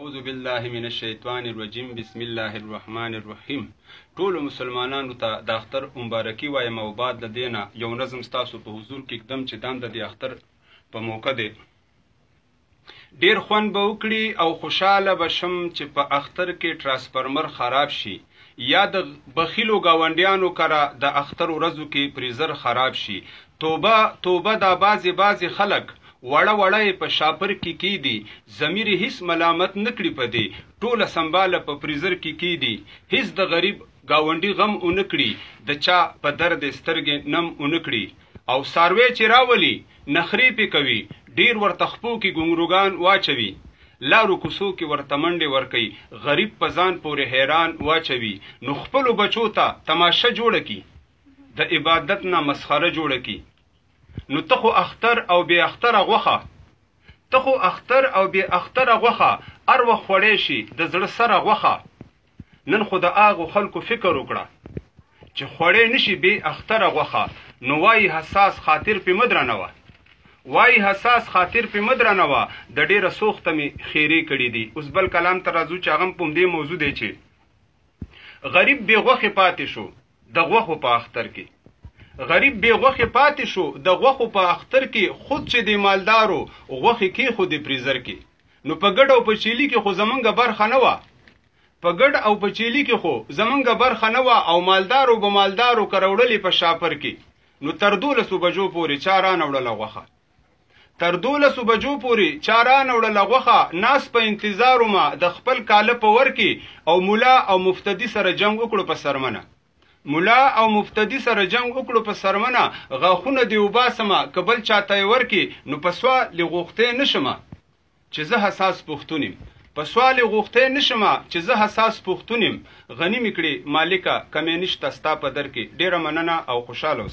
اعوذ بالله من الشیطان الرجیم بسم الله الرحمن الرحیم. ټول مسلمانانو ته د اختر مبارکي وایم او بعد د دینه یو نظم ستاسو په حضور کې کدم چې دام د اختر په موقع دی. ډیر خوند به وکړي او خوشاله بشم چې په اختر کې ترانسفارمر خراب شي یا د بخیلو گاونډیانو کرا د اختر ورځو کې پریزر خراب شي. توبه توبه دا بعضی خلک وړه په شاپر کې کی دي، ضمیر هیڅ ملامت نکړي پدې، ټوله سنباله په پریزر کې کی دي، هیڅ د غریب گاونډي غم اونکړي، د چا په درد سترګې نم اونکړي، او ساروی چې راولي نخري پې کوي، ډیر ورته خپو کې ګونګروګان واچوي، لارو کوڅو کې ورته منډې ورکوي، غریب په ځان پورې حیران واچوي، نو خپلو بچو ته تماشه جوړه کی، د عبادت نه مسخره جوړه کی. نو تخو اختر او بی اختر غوخه ار وخت خوړې شي د زړه سره غوخه. نن خو د اغو خلکو فکر وکړه چې خوړې نشي بی اختر غوخه. نو وای حساس خاطر په مدرنه و د ډیره سوخته می خیری کړی دی. اوس بل کلام ته راځو چې هغه په دې موضوع دی چې غریب بی غوخه پاتې شو د غوخو په اختر کې، غریب بی غوخه پاتې شو د غوخو په اختر کې، خود چې د مالدارو غوخه کې خود پریزر کې. نو په ګډ او په چيلي کې خو زمونږ برخه نه و، او مالدارو به مالدارو کروړلې په شاپر کې. نو تر 12 بجو پورې چاران وړل غوخه، تر 12 بجو پورې چاران وړل غوخه. ناس په انتظار ما د خپل کاله په ور کې او مولا او مفتدی سره جنگ وکړو په سرمنه، غاخونه دی وباسمه کبل چاته ورکی. نو په سوال غوښته نشمه چې زه حساس پښتونم، غنی میکړي مالکه کمینشت ستا په در کې. ډیره مننه او خوشاله اوسئ.